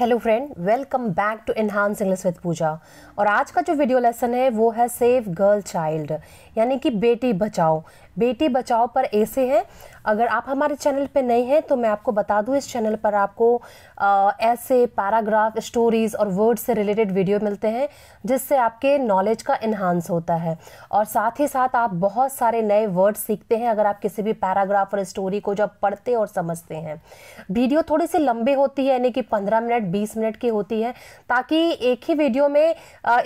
Hello friend, welcome back to enhance English with Pooja. और आज का जो वीडियो लेसन है वो है सेव गर्ल चाइल्ड, यानी कि बेटी बचाओ। बेटी बचाओ पर ऐसे है, अगर आप हमारे चैनल पे नए हैं तो मैं आपको बता दूं, इस चैनल पर आपको ऐसे पैराग्राफ, स्टोरीज और वर्ड्स से रिलेटेड वीडियो मिलते हैं जिससे आपके नॉलेज का इन्हांस होता है और साथ ही साथ आप बहुत सारे नए वर्ड सीखते हैं अगर आप किसी भी पैराग्राफ और स्टोरी को जब पढ़ते और समझते हैं। वीडियो थोड़ी सी लंबी होती है, यानी कि 15 मिनट 20 मिनट की होती है, ताकि एक ही वीडियो में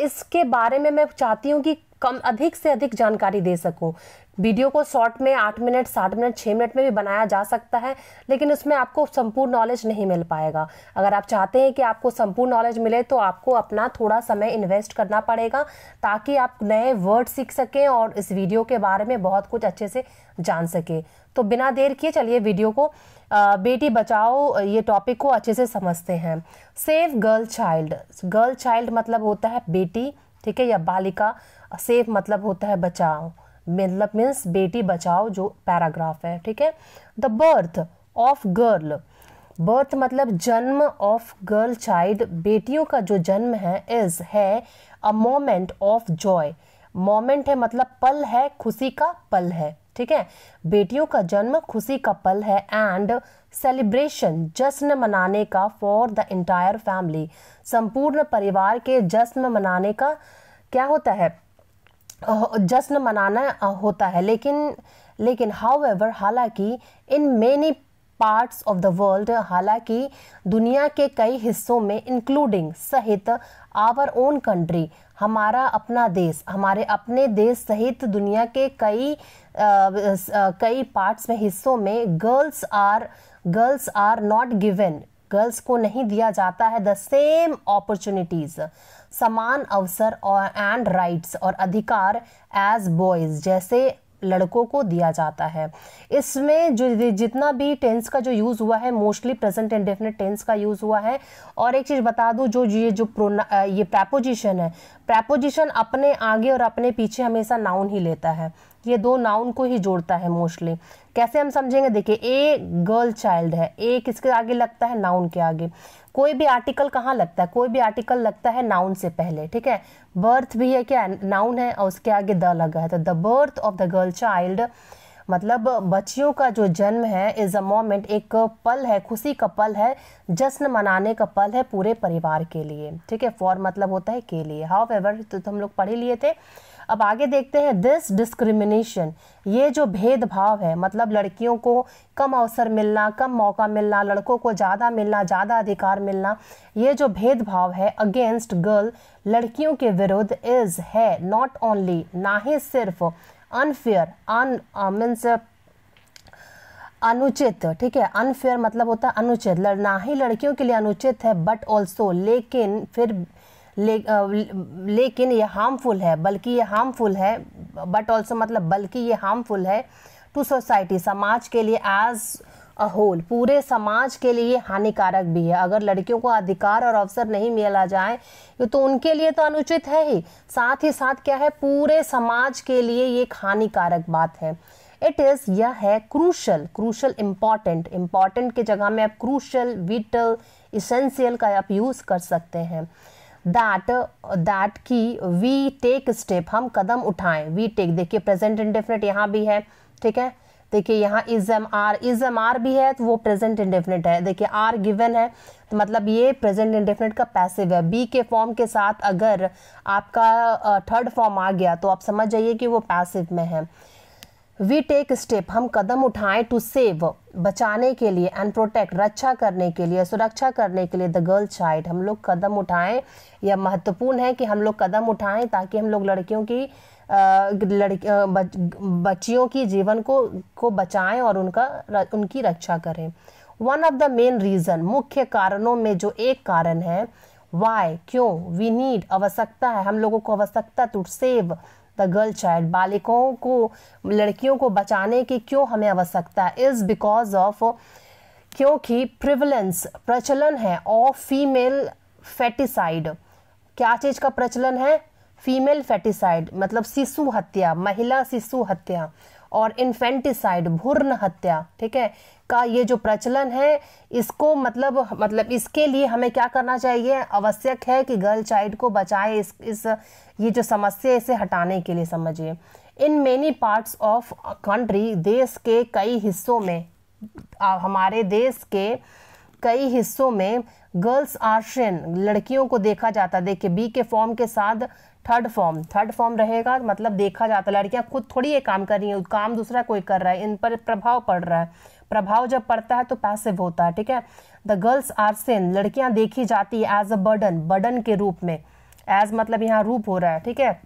इसके बारे में मैं चाहती हूँ कि कम अधिक से अधिक जानकारी दे सकूं। वीडियो को शॉर्ट में 8 मिनट 60 मिनट 6 मिनट में भी बनाया जा सकता है, लेकिन उसमें आपको संपूर्ण नॉलेज नहीं मिल पाएगा। अगर आप चाहते हैं कि आपको संपूर्ण नॉलेज मिले तो आपको अपना थोड़ा समय इन्वेस्ट करना पड़ेगा ताकि आप नए वर्ड सीख सकें और इस वीडियो के बारे में बहुत कुछ अच्छे से जान सके। तो बिना देर किए चलिए वीडियो को बेटी बचाओ ये टॉपिक को अच्छे से समझते हैं। Save girl child. Girl child मतलब होता है बेटी, ठीक है, या बालिका। सेव मतलब होता है बचाओ, मतलब मीन्स बेटी बचाओ जो पैराग्राफ है, ठीक है। The birth of girl. Birth मतलब जन्म ऑफ गर्ल चाइल्ड, बेटियों का जो जन्म है, इज है a moment of Joy. Moment है मतलब पल है, खुशी का पल है, ठीक है। बेटियों का जन्म खुशी का पल है एंड सेलिब्रेशन जश्न मनाने का फॉर द एंटायर फैमिली। संपूर्ण परिवार के जश्न मनाने का क्या होता है, जश्न मनाना होता है। लेकिन हाउएवर, हालांकि in many parts of the world, हालांकि दुनिया के कई हिस्सों में, इंक्लूडिंग सहित आवर ओन कंट्री, हमारा अपना देश, हमारे अपने देश सहित दुनिया के कई पार्ट्स में, हिस्सों में, girls are not given, girls को नहीं दिया जाता है द सेम अपॉर्चुनिटीज, समान अवसर और एंड राइट्स और अधिकार एज बॉयज, जैसे लड़कों को दिया जाता है। इसमें जो जितना भी टेंस का जो यूज हुआ है, मोस्टली प्रेजेंट इंडेफिनिट टेंस का यूज हुआ है। और एक चीज बता दूं, ये प्रैपोजिशन है, प्रैपोजिशन अपने आगे और अपने पीछे हमेशा नाउन ही लेता है, ये दो नाउन को ही जोड़ता है मोस्टली। कैसे हम समझेंगे, देखिए, ए गर्ल चाइल्ड है, ए किसके आगे लगता है, नाउन के आगे। कोई भी आर्टिकल कहाँ लगता है, कोई भी आर्टिकल लगता है नाउन से पहले, ठीक है। बर्थ भी है क्या, नाउन है और उसके आगे द लगा है, तो the birth of the girl child मतलब बच्चियों का जो जन्म है, इज अ मोमेंट, एक पल है, खुशी का पल है, जश्न मनाने का पल है पूरे परिवार के लिए, ठीक है। फॉर मतलब होता है के लिए। हाउएवर तो हम लोग पढ़ ही लिए थे। अब आगे देखते हैं, दिस डिस्क्रिमिनेशन, ये जो भेदभाव है, मतलब लड़कियों को कम अवसर मिलना, कम मौका मिलना, लड़कों को ज़्यादा मिलना, ज़्यादा अधिकार मिलना, ये जो भेदभाव है अगेंस्ट गर्ल, लड़कियों के विरुद्ध, इज है नॉट ओनली, ना ही सिर्फ, अनफेयर, मीन्स अनुचित, ठीक है। अनफेयर मतलब होता है अनुचित, ना ही लड़कियों के लिए अनुचित है, बट ऑल्सो, लेकिन ये हार्मफुल है, बल्कि ये हार्मफुल है, बट ऑल्सो मतलब बल्कि ये हार्मफुल है, टू सोसाइटी, समाज के लिए, एज अ होल, पूरे समाज के लिए हानिकारक भी है। अगर लड़कियों को अधिकार और अवसर नहीं मिला जाए, ये तो उनके लिए तो अनुचित है ही साथ क्या है, पूरे समाज के लिए ये एक हानिकारक बात है। इट इज, यह है, क्रूशल इंपॉर्टेंट के जगह में आप क्रूशल, विटल, इसेंशियल का आप यूज कर सकते हैं। दैट की वी टेक स्टेप, हम कदम उठाएं, वी टेक, देखिए प्रेजेंट इंडेफिनिट यहाँ भी है, ठीक है। देखिए यहाँ इज एम आर भी है, तो वो प्रेजेंट इंडेफिनिट है। देखिए आर गिवन है, तो मतलब ये प्रेजेंट इंडेफिनिट का पैसिव है। बी के फॉर्म के साथ अगर आपका थर्ड फॉर्म आ गया तो आप समझ जाइए कि वो पैसिव में है। वी टेक स्टेप, हम कदम उठाएं, टू सेव, बचाने के लिए, एंड प्रोटेक्ट, रक्षा करने के लिए, सुरक्षा करने के लिए, द गर्ल चाइल्ड, हम लोग कदम उठाएं। यह महत्वपूर्ण है कि हम लोग कदम उठाएं ताकि हम लोग लड़कियों की बच्चियों की जीवन को बचाएं और उनकी रक्षा करें। One of the main reason, मुख्य कारणों में जो एक कारण है, वाई, क्यों, वी नीड, आवश्यकता है, हम लोगों को आवश्यकता, to save the girl child, बालिकाओं को, लड़कियों को बचाने की क्यों हमें आवश्यकता है, इज बिकॉज ऑफ, क्योंकि प्रिवलेंस, प्रचलन है, ऑफ फीमेल फेटिसाइड, क्या चीज का प्रचलन है, फीमेल फेटिसाइड मतलब शिशु हत्या, महिला शिशु हत्या, और इन्फेंटिसाइड, भ्रूण हत्या, ठीक है। का ये जो प्रचलन है, इसको मतलब इसके लिए हमें क्या करना चाहिए, आवश्यक है कि गर्ल चाइल्ड को बचाएं, इस ये जो समस्या है इसे हटाने के लिए। समझिए, in many parts of country, देश के कई हिस्सों में, हमारे देश के कई हिस्सों में गर्ल्स आर सीन, लड़कियों को देखा जाता है। देखिए बी के फॉर्म के साथ थर्ड फॉर्म रहेगा, मतलब देखा जाता है। लड़कियां खुद थोड़ी ये काम कर रही हैं, काम दूसरा कोई कर रहा है, इन पर प्रभाव पड़ रहा है। प्रभाव जब पड़ता है तो पैसिव होता है, ठीक है। द गर्ल्स आर सीन, लड़कियां देखी जाती है एज अ बर्डन के रूप में, एज मतलब यहाँ रूप हो रहा है, ठीक है,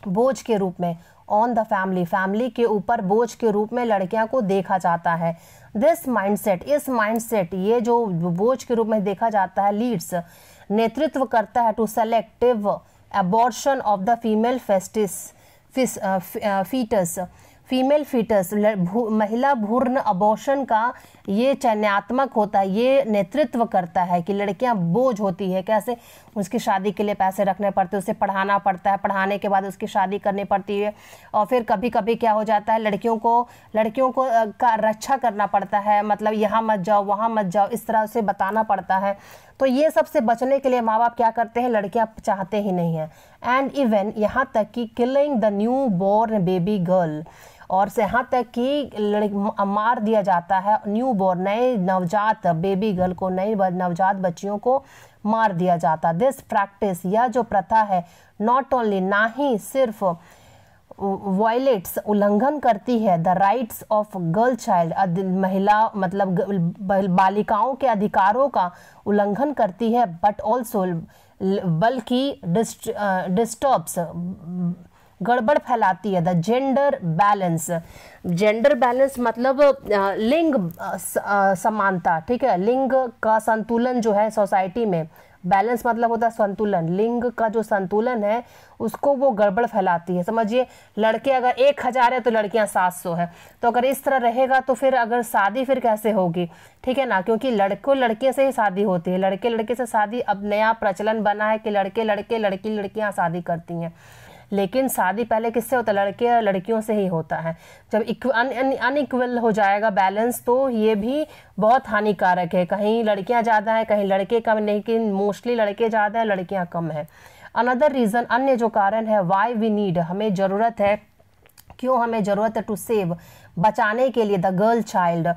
बोझ के रूप में। ऑन द फैमिली के ऊपर बोझ के रूप में लड़कियां को देखा जाता है। दिस माइंडसेट, इस माइंडसेट, ये जो बोझ के रूप में देखा जाता है, लीड्स, नेतृत्व करता है to selective abortion of the female foetus, महिला भ्रूण अबॉर्शन का ये चयनात्मक होता है, ये नेतृत्व करता है कि लड़कियां बोझ होती है। कैसे, उसकी शादी के लिए पैसे रखने पड़ते हैं, उसे पढ़ाना पड़ता है, पढ़ाने के बाद उसकी शादी करनी पड़ती है, और फिर कभी कभी क्या हो जाता है, लड़कियों को का रक्षा करना पड़ता है, मतलब यहाँ मत जाओ वहाँ मत जाओ, इस तरह से बताना पड़ता है। तो ये सबसे बचने के लिए माँ बाप क्या करते हैं, लड़कियां चाहते ही नहीं है। एंड इवन यहाँ तक कि killing the new born baby girl, और से यहाँ तक कि मार दिया जाता है न्यू बोर्न, नए नवजात बेबी गर्ल को, नई नवजात बच्चियों को मार दिया जाता। दिस प्रैक्टिस, यह जो प्रथा है, नॉट ओनली, ना ही सिर्फ वायलेट्स, उल्लंघन करती है, the rights of girl child, महिला मतलब बालिकाओं के अधिकारों का उल्लंघन करती है, बट ऑल्सो, बल्कि डिस्टर्ब्स, गड़बड़ फैलाती है, द जेंडर बैलेंस मतलब लिंग समानता, ठीक है, लिंग का संतुलन जो है सोसाइटी में, बैलेंस मतलब होता है संतुलन, लिंग का जो संतुलन है उसको वो गड़बड़ फैलाती है। समझिए, लड़के अगर 1000 है तो लड़कियां 700 है, तो अगर इस तरह रहेगा तो फिर अगर शादी फिर कैसे होगी, ठीक है ना, क्योंकि लड़कों लड़के से ही शादी होती है, लड़के लड़के से शादी अब नया प्रचलन बना है कि लड़के लड़के लड़की लड़कियां शादी करती हैं, लेकिन शादी पहले किससे होता है, लड़के और लड़कियों से ही होता है। जब अनइक्वल हो जाएगा बैलेंस तो ये भी बहुत हानिकारक है, कहीं लड़कियां ज़्यादा हैं कहीं लड़के कम, लेकिन मोस्टली लड़के ज़्यादा हैं लड़कियां कम है। अनदर रीज़न, अन्य जो कारण है, वाई वी नीड, हमें ज़रूरत है, क्यों हमें ज़रूरत है, टू सेव, बचाने के लिए, द गर्ल चाइल्ड,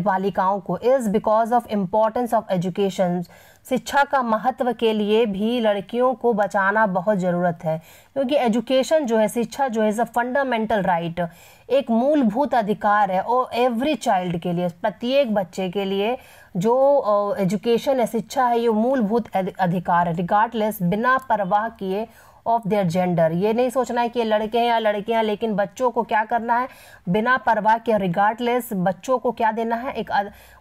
बालिकाओं को, is because of importance of education, शिक्षा का महत्व के लिए भी लड़कियों को बचाना बहुत ज़रूरत है, क्योंकि एजुकेशन जो है, शिक्षा जो है, इज़ अ फंडामेंटल राइट, एक मूलभूत अधिकार है, और एवरी चाइल्ड के लिए, प्रत्येक बच्चे के लिए जो एजुकेशन है, शिक्षा है, ये मूलभूत अधिकार है, रिगार्डलेस, बिना परवाह किए ऑफ देयर जेंडर। ये नहीं सोचना है कि ये लड़के हैं या लड़कियां, लेकिन बच्चों को क्या करना है, बिना परवाह के, रिगार्डलेस, बच्चों को क्या देना है, एक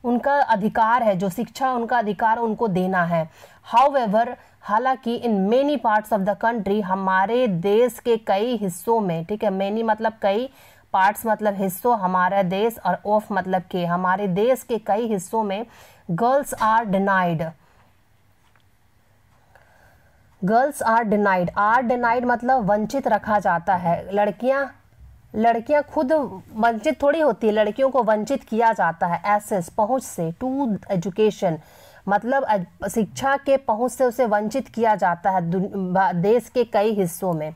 उनका अधिकार है, जो शिक्षा उनका अधिकार उनको देना है। हाउएवर, हालांकि in many parts of the country, हमारे देश के कई हिस्सों में, ठीक है, मेनी मतलब कई, पार्ट्स मतलब हिस्सों, हमारा देश, और ऑफ मतलब के, हमारे देश के कई हिस्सों में गर्ल्स आर डिनाइड, मतलब वंचित रखा जाता है। लड़कियां खुद वंचित थोड़ी होती है, लड़कियों को वंचित किया जाता है एक्सेस, पहुंच से, टू एजुकेशन मतलब शिक्षा के पहुंच से उसे वंचित किया जाता है देश के कई हिस्सों में।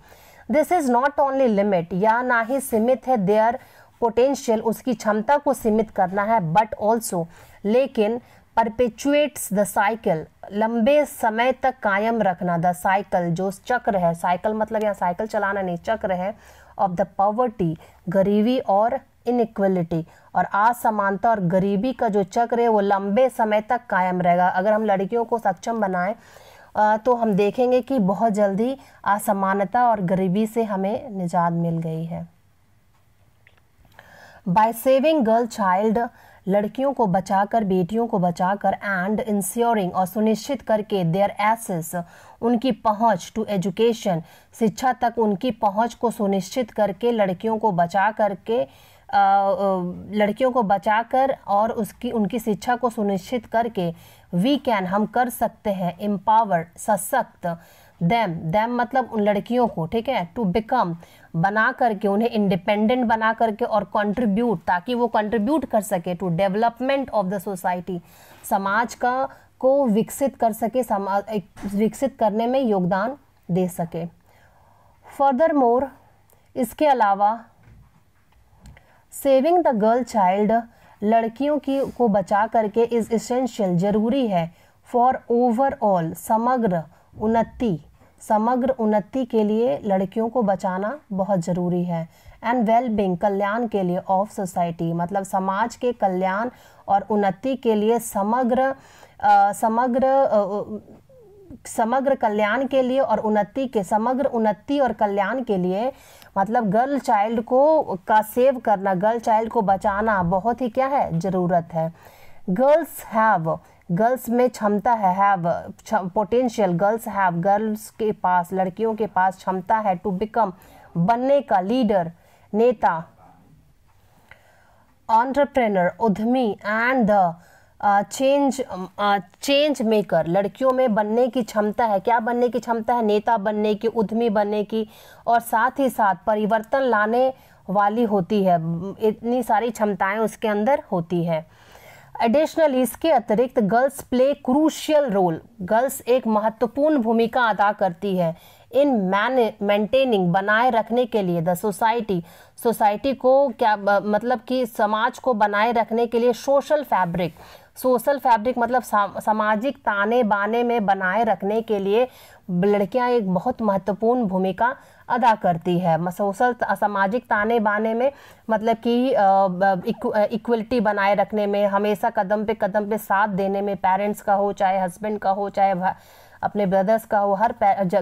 This is not only limit, या ना ही सीमित है देयर पोटेंशियल, उसकी क्षमता को सीमित करना है, बट ऑल्सो, लेकिन परपेचुएट्स द साइकिल, लंबे समय तक कायम रखना, द साइकिल, जो चक्र है, साइकिल मतलब यहाँ साइकिल चलाना नहीं, चक्र है, ऑफ द पॉवर्टी, गरीबी और इनइक्वलिटी, और असमानता और गरीबी का जो चक्र है वो लंबे समय तक कायम रहेगा। अगर हम लड़कियों को सक्षम बनाएं तो हम देखेंगे कि बहुत जल्दी असमानता और गरीबी से हमें निजात मिल गई है। बाय सेविंग गर्ल चाइल्ड, लड़कियों को बचाकर, बेटियों को बचाकर, एंड इंश्योरिंग, और सुनिश्चित करके, देयर एक्सेस, उनकी पहुंच, टू एजुकेशन, शिक्षा तक उनकी पहुंच को सुनिश्चित करके, लड़कियों को बचाकर और उनकी शिक्षा को सुनिश्चित करके, वी कैन, हम कर सकते हैं, एम्पावर, सशक्त, देम मतलब उन लड़कियों को, ठीक है, टू बिकम बना करके, उन्हें इंडिपेंडेंट बना करके, और कंट्रीब्यूट ताकि वो कंट्रीब्यूट कर सके to development of the society, समाज का को विकसित कर सके, विकसित करने में योगदान दे सके। फर्दर मोर, इसके अलावा सेविंग द गर्ल चाइल्ड, लड़कियों की को बचा करके इज इसेंशियल, जरूरी है, फॉर ओवरऑल, समग्र उन्नति के लिए लड़कियों को बचाना बहुत ज़रूरी है। एंड वेल बीइंग, कल्याण के लिए, ऑफ सोसाइटी, मतलब समाज के कल्याण और उन्नति के लिए, समग्र कल्याण के लिए और समग्र उन्नति और कल्याण के लिए, मतलब गर्ल चाइल्ड को का सेव करना, गर्ल चाइल्ड को बचाना बहुत ही क्या है, ज़रूरत है। गर्ल्स में क्षमता है, हैव पोटेंशियल, गर्ल्स के पास, लड़कियों के पास क्षमता है, टू बिकम बनने का, लीडर नेता, एंटरप्रेन्योर उद्यमी, एंड द चेंज मेकर, लड़कियों में बनने की क्षमता है, क्या बनने की क्षमता है, नेता बनने की, उद्यमी बनने की, और साथ ही साथ परिवर्तन लाने वाली होती है, इतनी सारी क्षमताएं उसके अंदर होती है। एडिशनली, इसके अतिरिक्त girls play crucial role, girls एक महत्वपूर्ण भूमिका अदा करती है इन मेंटेनिंग, बनाए रखने के लिए, द सोसाइटी को क्या मतलब कि समाज को बनाए रखने के लिए, सोशल फैब्रिक मतलब सामाजिक ताने बाने में बनाए रखने के लिए लड़कियां एक बहुत महत्वपूर्ण भूमिका अदा करती है। सामाजिक ताने बाने में मतलब कि इक्वलिटी बनाए रखने में, हमेशा कदम पे साथ देने में, पेरेंट्स का हो, चाहे हस्बैंड का हो, चाहे अपने ब्रदर्स का हो, हर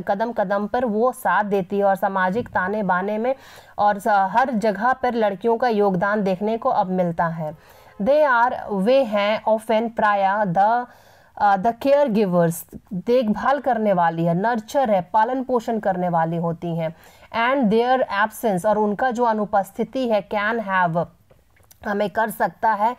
कदम पर वो साथ देती है, और सामाजिक ताने बाने में और हर जगह पर लड़कियों का योगदान देखने को अब मिलता है। वे हैं ऑफन प्राय द केयर गिवर्स, देखभाल करने वाली है, नर्चर है, पालन पोषण करने वाली होती हैं, एंड देयर एब्सेंस, और उनका जो अनुपस्थिति है, कैन हैव हमें कर सकता है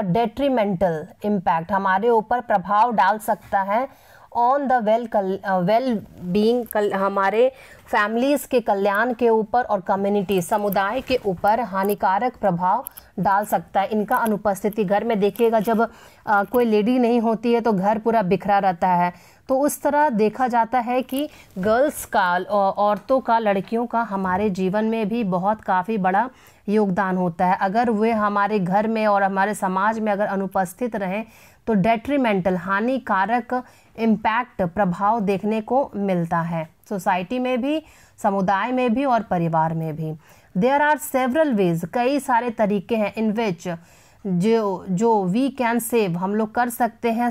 डेट्रीमेंटल इम्पैक्ट, हमारे ऊपर प्रभाव डाल सकता है, ऑन द वेल बीइंग, हमारे फैमिलीज़ के कल्याण के ऊपर और कम्युनिटी, समुदाय के ऊपर हानिकारक प्रभाव डाल सकता है। इनका अनुपस्थिति, घर में देखिएगा जब कोई लेडी नहीं होती है तो घर पूरा बिखरा रहता है, तो उस तरह देखा जाता है कि गर्ल्स का, औरतों का, लड़कियों का हमारे जीवन में भी बहुत काफ़ी बड़ा योगदान होता है। अगर वे हमारे घर में और हमारे समाज में अगर अनुपस्थित रहें तो डेट्रीमेंटल, हानिकारक इम्पैक्ट, प्रभाव देखने को मिलता है, सोसाइटी में भी, समुदाय में भी और परिवार में भी। देयर आर सेवरल वेज, कई सारे तरीके हैं, इन विच जो वी कैन सेव, हम लोग कर सकते हैं,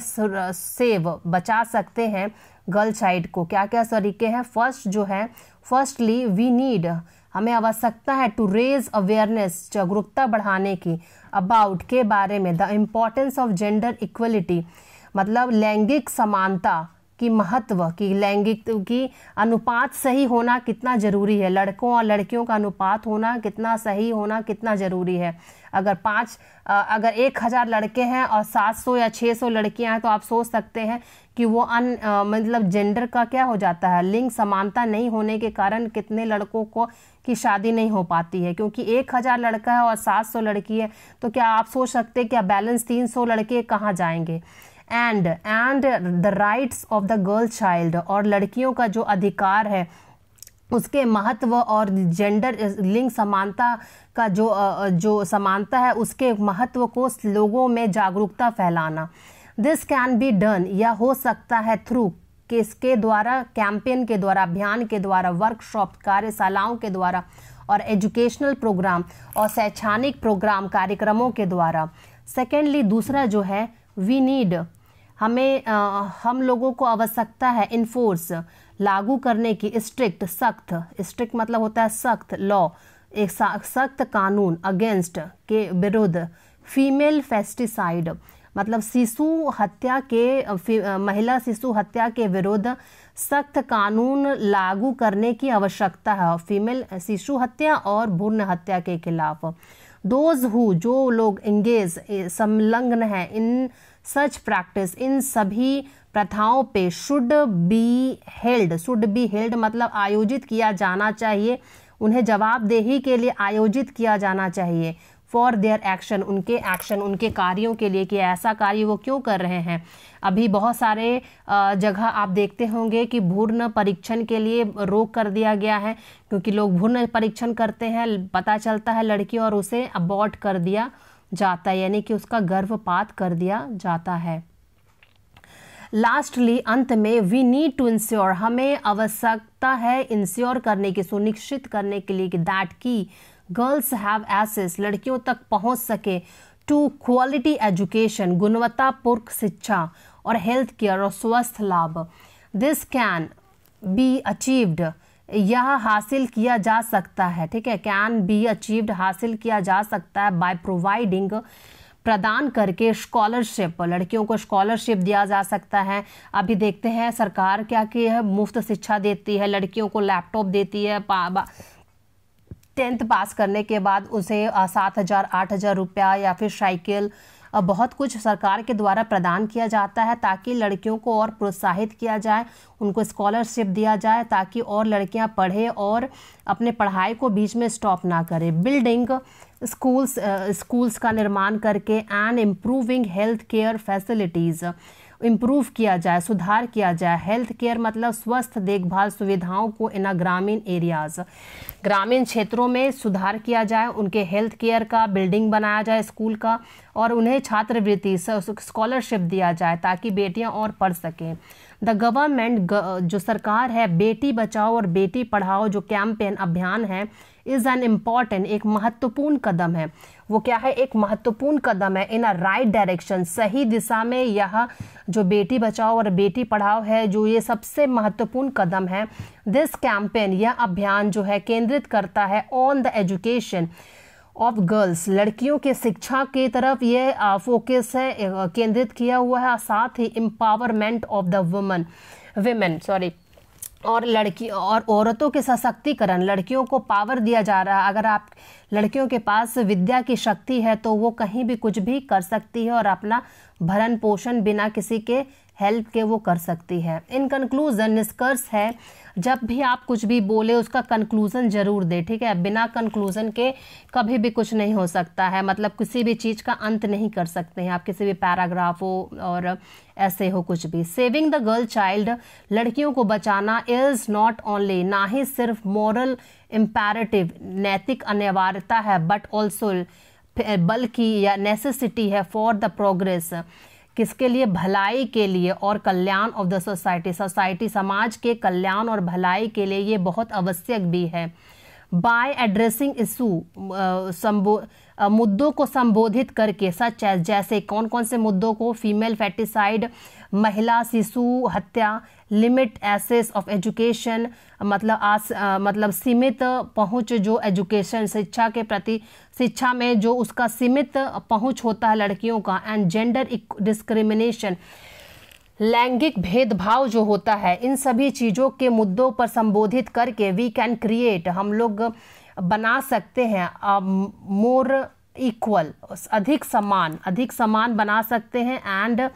सेव बचा सकते हैं गर्ल चाइल्ड को। क्या क्या तरीके हैं? फर्स्ट जो है, फर्स्टली वी नीड, हमें आवश्यकता है टू रेज अवेयरनेस, जागरूकता बढ़ाने की, अबाउट के बारे में, the importance of gender equality, मतलब लैंगिक समानता की महत्व, की लैंगिक की अनुपात सही होना कितना ज़रूरी है, लड़कों और लड़कियों का अनुपात होना कितना सही होना कितना ज़रूरी है। अगर 1000 लड़के हैं और 700 या 600 लड़कियां हैं तो आप सोच सकते हैं कि वो मतलब जेंडर का क्या हो जाता है, लिंग समानता नहीं होने के कारण कितने लड़कों को की शादी नहीं हो पाती है, क्योंकि 1000 लड़का है और 700 लड़की है, तो क्या आप सोच सकते हैं क्या बैलेंस 300 लड़के कहाँ जाएंगे। And the rights of the girl child, और लड़कियों का जो अधिकार है उसके महत्व, और जेंडर लिंग समानता का जो समानता है उसके महत्व को लोगों में जागरूकता फैलाना। दिस कैन बी डन, या हो सकता है थ्रू किसके द्वारा, कैंपेन के द्वारा, अभियान के द्वारा, वर्कशॉप, कार्यशालाओं के द्वारा, और एजुकेशनल प्रोग्राम और शैक्षणिक प्रोग्राम, कार्यक्रमों के द्वारा। सेकेंडली, दूसरा जो है, वी नीड, हम लोगों को आवश्यकता है, इन्फोर्स, लागू करने की, स्ट्रिक्ट, स्ट्रिक्ट मतलब होता है सख्त, लॉ, एक सख्त कानून, अगेंस्ट के विरुद्ध, फीमेल फेस्टिसाइड मतलब शिशु हत्या के, महिला शिशु हत्या के विरुद्ध सख्त कानून लागू करने की आवश्यकता है, फीमेल शिशु हत्या और भ्रूण हत्या के खिलाफ। दोज हु, जो लोग एंगेज संलग्न है इन सच प्रैक्टिस, इन सभी प्रथाओं पे, शुड बी हेल्ड मतलब आयोजित किया जाना चाहिए, उन्हें जवाबदेही के लिए आयोजित किया जाना चाहिए। फॉर देयर एक्शन, उनके कार्यों के लिए कि ऐसा कार्य वो क्यों कर रहे हैं। अभी बहुत सारे जगह आप देखते होंगे कि भ्रूण परीक्षण के लिए रोक कर दिया गया है, क्योंकि लोग भ्रूण परीक्षण करते हैं, पता चलता है लड़की और उसे अबॉर्ट कर दिया जाता है, यानी कि उसका गर्भपात कर दिया जाता है। लास्टली, अंत में, वी नीड टू इंश्योर, हमें आवश्यकता है इंश्योर करने की, सुनिश्चित करने के लिए कि दैट की गर्ल्स हैव एक्सेस, लड़कियों तक पहुंच सके, टू क्वालिटी एजुकेशन, गुणवत्तापूर्ण शिक्षा, और हेल्थ केयर और स्वास्थ्य लाभ। दिस कैन बी अचीव्ड, यह हासिल किया जा सकता है, ठीक है, कैन बी अचीव्ड, हासिल किया जा सकता है, बाय प्रोवाइडिंग, प्रदान करके, स्कॉलरशिप, लड़कियों को स्कॉलरशिप दिया जा सकता है। अभी देखते हैं सरकार क्या की है, मुफ्त शिक्षा देती है, लड़कियों को लैपटॉप देती है, 10th पास करने के बाद उसे 7,000 8,000 रुपया या फिर साइकिल, बहुत कुछ सरकार के द्वारा प्रदान किया जाता है ताकि लड़कियों को और प्रोत्साहित किया जाए, उनको स्कॉलरशिप दिया जाए ताकि और लड़कियां पढ़े और अपने पढ़ाई को बीच में स्टॉप ना करें। बिल्डिंग स्कूल्स का निर्माण करके, and improving health care facilities, improve किया जाए, सुधार किया जाए, हेल्थ केयर मतलब स्वस्थ देखभाल सुविधाओं को इन ग्रामीण एरियाज, ग्रामीण क्षेत्रों में सुधार किया जाए, उनके हेल्थ केयर का बिल्डिंग बनाया जाए स्कूल का, और उन्हें छात्रवृत्ति स्कॉलरशिप दिया जाए ताकि बेटियां और पढ़ सकें। द गवर्नमेंट, जो सरकार है, बेटी बचाओ और बेटी पढ़ाओ जो कैंपेन अभियान है, इज़ एन इम्पॉर्टेंट, एक महत्वपूर्ण कदम है। वो क्या है, एक महत्वपूर्ण कदम है, इन अ राइट डायरेक्शन, सही दिशा में। यह जो बेटी बचाओ और बेटी पढ़ाओ है, जो ये सबसे महत्वपूर्ण कदम है। दिस कैंपेन, यह अभियान जो है केंद्रित करता है on the education of girls, लड़कियों के शिक्षा की तरफ ये फोकस है, केंद्रित किया हुआ है, साथ ही एम्पावरमेंट ऑफ द विमेन और लड़की और औरतों के सशक्तिकरण, लड़कियों को पावर दिया जा रहा है। अगर आप लड़कियों के पास विद्या की शक्ति है तो वो कहीं भी कुछ भी कर सकती है और अपना भरण पोषण बिना किसी के हेल्प के वो कर सकती है। इन कंक्लूजन, निष्कर्ष है, जब भी आप कुछ भी बोले उसका कंक्लूजन जरूर दे, ठीक है, बिना कंक्लूजन के कभी भी कुछ नहीं हो सकता है, मतलब किसी भी चीज़ का अंत नहीं कर सकते हैं आप, किसी भी पैराग्राफ हो और ऐसे हो कुछ भी। सेविंग द गर्ल चाइल्ड, लड़कियों को बचाना, इज नॉट ओनली, ना ही सिर्फ मॉरल इम्पेरेटिव, नैतिक अनिवार्यता है, बट ऑल्सो, बल्कि या नेसेसिटी है, फॉर द प्रोग्रेस, किसके लिए, भलाई के लिए, और कल्याण ऑफ द सोसाइटी, समाज के कल्याण और भलाई के लिए ये बहुत आवश्यक भी है। बाय एड्रेसिंग इशू, मुद्दों को संबोधित करके, सच है, जैसे कौन कौन से मुद्दों को, फीमेल फेटिसाइड, महिला शिशु हत्या, लिमिट एक्सेस ऑफ एजुकेशन, मतलब सीमित पहुंच जो एजुकेशन, शिक्षा के प्रति, शिक्षा में जो उसका सीमित पहुंच होता है लड़कियों का, एंड जेंडर डिस्क्रिमिनेशन, लैंगिक भेदभाव जो होता है, इन सभी चीज़ों के मुद्दों पर संबोधित करके वी कैन क्रिएट, हम लोग बना सकते हैं मोर इक्वल, अधिक समान बना सकते हैं, एंड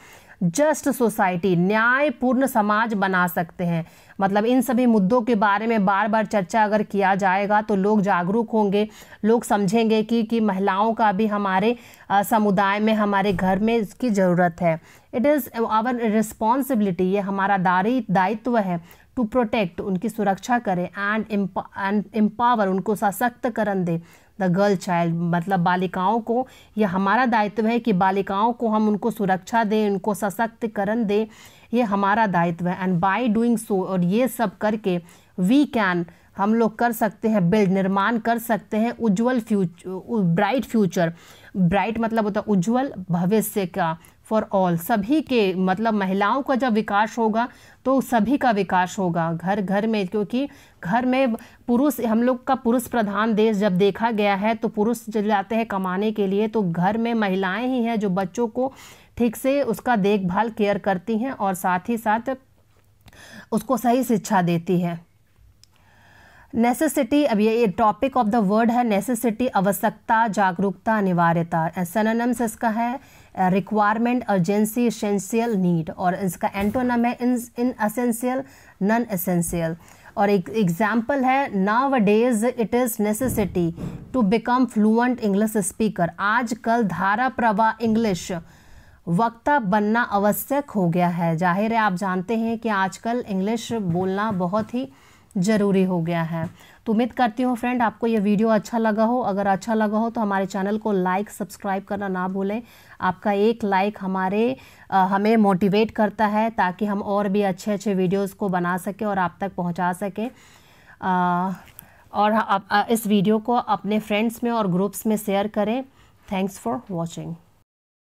जस्ट सोसाइटी, न्यायपूर्ण समाज बना सकते हैं। मतलब इन सभी मुद्दों के बारे में बार बार चर्चा अगर किया जाएगा तो लोग जागरूक होंगे, लोग समझेंगे कि महिलाओं का भी हमारे समुदाय में, हमारे घर में इसकी ज़रूरत है। इट इज़ आवर रिस्पॉन्सिबिलिटी, ये हमारा दायित्व है, टू प्रोटेक्ट, उनकी सुरक्षा करें, एंड एम्पावर, उनको सशक्तिकरण दे, द गर्ल चाइल्ड, मतलब बालिकाओं को, यह हमारा दायित्व है कि बालिकाओं को हम उनको सुरक्षा दें, उनको सशक्तिकरण दें, ये हमारा दायित्व है। एंड बाय डूइंग सो, और ये सब करके, वी कैन, हम लोग कर सकते हैं, बिल्ड, निर्माण कर सकते हैं, उज्जवल ब्राइट फ्यूचर, ब्राइट मतलब होता है उज्जवल भविष्य का, फॉर ऑल, सभी के, मतलब महिलाओं का जब विकास होगा तो सभी का विकास होगा घर घर में, क्योंकि घर में पुरुष, हम लोग का पुरुष प्रधान देश जब देखा गया है तो पुरुष चले जाते हैं कमाने के लिए, तो घर में महिलाएं ही हैं जो बच्चों को ठीक से उसका देखभाल केयर करती हैं और साथ ही साथ उसको सही शिक्षा देती है। नेसेसिटी, अब ये टॉपिक ऑफ द वर्ड है नेसेसिटी, आवश्यकता, जागरूकता, अनिवार्यता। सिनोनिम्स इसका है रिक्वायरमेंट, अर्जेंसी, एसेंशियल, नीड, और इसका एंटोनम है इन एसेंशियल, नॉन एसेंशियल। और एक एग्जाम्पल है nowadays it is necessity to become fluent English speaker. आजकल धारा प्रवाह इंग्लिश वक्ता बनना आवश्यक हो गया है। जाहिर है आप जानते हैं कि आजकल इंग्लिश बोलना बहुत ही ज़रूरी हो गया है। तो उम्मीद करती हूँ फ्रेंड आपको ये वीडियो अच्छा लगा हो। अगर अच्छा लगा हो तो हमारे चैनल को लाइक सब्सक्राइब करना ना भूलें। आपका एक लाइक हमें मोटिवेट करता है ताकि हम और भी अच्छे अच्छे वीडियोस को बना सकें और आप तक पहुंचा सकें। और इस वीडियो को अपने फ्रेंड्स में और ग्रुप्स में शेयर करें। Thanks for watching.